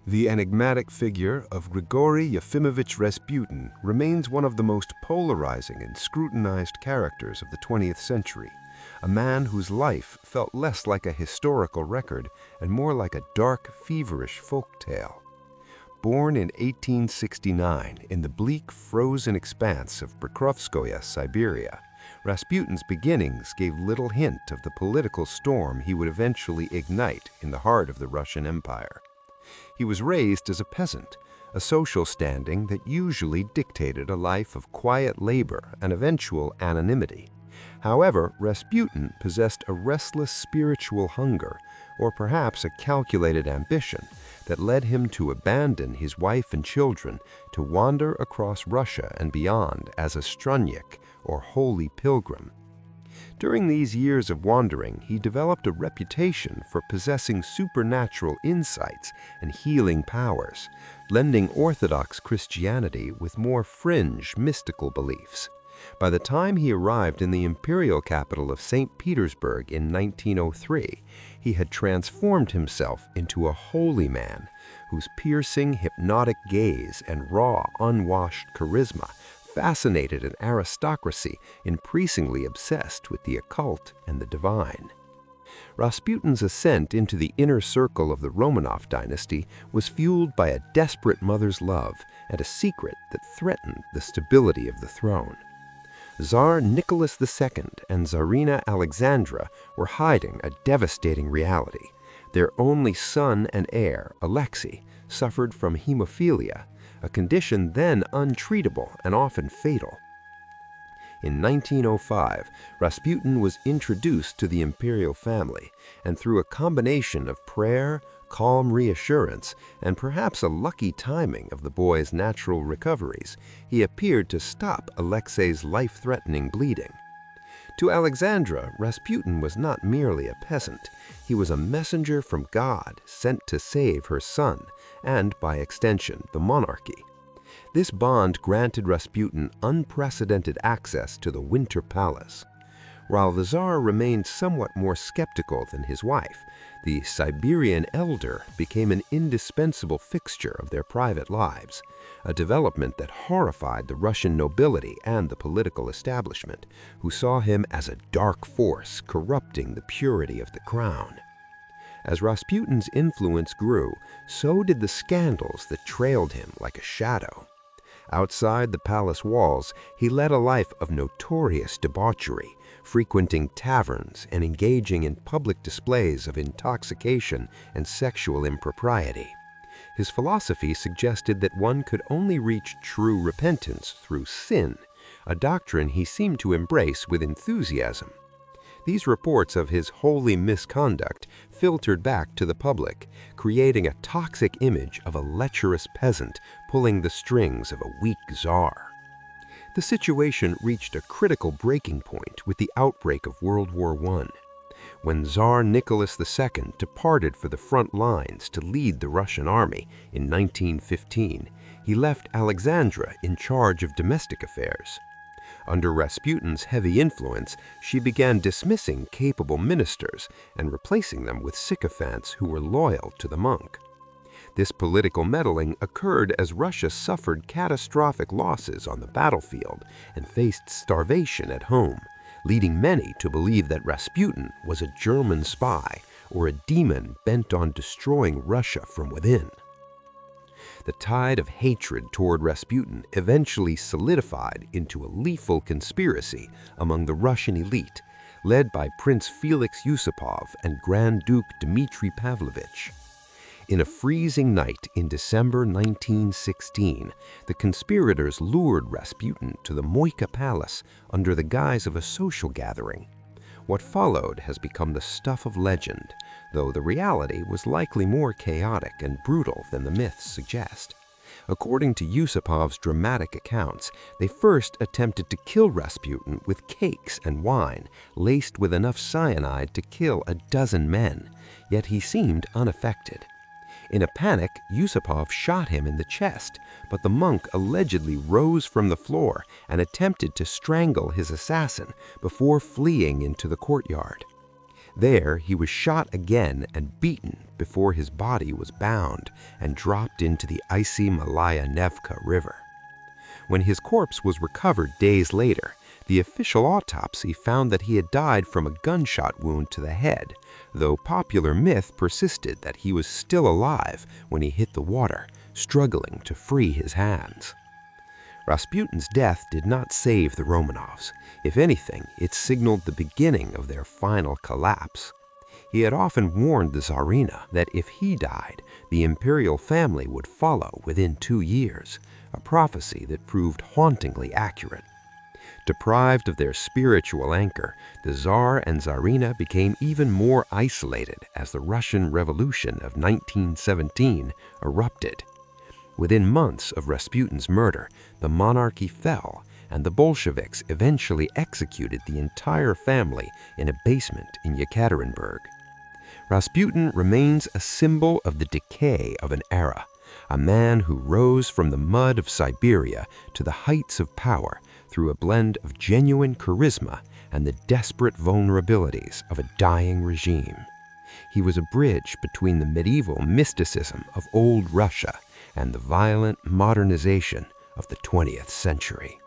The enigmatic figure of Grigori Yefimovich Rasputin remains one of the most polarizing and scrutinized characters of the 20th century, a man whose life felt less like a historical record and more like a dark, feverish folk tale. Born in 1869 in the bleak, frozen expanse of Pokrovskoye, Siberia, Rasputin's beginnings gave little hint of the political storm he would eventually ignite in the heart of the Russian Empire. He was raised as a peasant, a social standing that usually dictated a life of quiet labor and eventual anonymity. However, Rasputin possessed a restless spiritual hunger, or perhaps a calculated ambition, that led him to abandon his wife and children to wander across Russia and beyond as a strunnik, or holy pilgrim. During these years of wandering, he developed a reputation for possessing supernatural insights and healing powers, blending Orthodox Christianity with more fringe mystical beliefs. By the time he arrived in the imperial capital of St. Petersburg in 1903, he had transformed himself into a holy man whose piercing, hypnotic gaze and raw, unwashed charisma fascinated an aristocracy increasingly obsessed with the occult and the divine. Rasputin's ascent into the inner circle of the Romanov dynasty was fueled by a desperate mother's love and a secret that threatened the stability of the throne. Tsar Nicholas II and Tsarina Alexandra were hiding a devastating reality. Their only son and heir, Alexei, suffered from hemophilia, a condition then untreatable and often fatal. In 1905, Rasputin was introduced to the imperial family, and through a combination of prayer, calm reassurance, and perhaps a lucky timing of the boy's natural recoveries, he appeared to stop Alexei's life-threatening bleeding. To Alexandra, Rasputin was not merely a peasant. He was a messenger from God sent to save her son, and, by extension, the monarchy. This bond granted Rasputin unprecedented access to the Winter Palace. While the Tsar remained somewhat more skeptical than his wife, the Siberian elder became an indispensable fixture of their private lives, a development that horrified the Russian nobility and the political establishment, who saw him as a dark force corrupting the purity of the crown. As Rasputin's influence grew, so did the scandals that trailed him like a shadow. Outside the palace walls, he led a life of notorious debauchery, frequenting taverns and engaging in public displays of intoxication and sexual impropriety. His philosophy suggested that one could only reach true repentance through sin, a doctrine he seemed to embrace with enthusiasm. These reports of his holy misconduct filtered back to the public, creating a toxic image of a lecherous peasant pulling the strings of a weak czar. The situation reached a critical breaking point with the outbreak of World War I. When Tsar Nicholas II departed for the front lines to lead the Russian army in 1915, he left Alexandra in charge of domestic affairs. Under Rasputin's heavy influence, she began dismissing capable ministers and replacing them with sycophants who were loyal to the monk. This political meddling occurred as Russia suffered catastrophic losses on the battlefield and faced starvation at home, leading many to believe that Rasputin was a German spy or a demon bent on destroying Russia from within. The tide of hatred toward Rasputin eventually solidified into a lethal conspiracy among the Russian elite, led by Prince Felix Yusupov and Grand Duke Dmitry Pavlovich. In a freezing night in December 1916, the conspirators lured Rasputin to the Moika Palace under the guise of a social gathering. What followed has become the stuff of legend, though the reality was likely more chaotic and brutal than the myths suggest. According to Yusupov's dramatic accounts, they first attempted to kill Rasputin with cakes and wine, laced with enough cyanide to kill a dozen men, yet he seemed unaffected. In a panic, Yusupov shot him in the chest, but the monk allegedly rose from the floor and attempted to strangle his assassin before fleeing into the courtyard. There, he was shot again and beaten before his body was bound and dropped into the icy Malaya Nevka River. When his corpse was recovered days later, the official autopsy found that he had died from a gunshot wound to the head, though popular myth persisted that he was still alive when he hit the water, struggling to free his hands. Rasputin's death did not save the Romanovs. If anything, it signaled the beginning of their final collapse. He had often warned the Tsarina that if he died, the imperial family would follow within 2 years, a prophecy that proved hauntingly accurate. Deprived of their spiritual anchor, the Tsar and Tsarina became even more isolated as the Russian Revolution of 1917 erupted. Within months of Rasputin's murder, the monarchy fell, and the Bolsheviks eventually executed the entire family in a basement in Yekaterinburg. Rasputin remains a symbol of the decay of an era, a man who rose from the mud of Siberia to the heights of power through a blend of genuine charisma and the desperate vulnerabilities of a dying regime. He was a bridge between the medieval mysticism of old Russia and the violent modernization of the 20th century.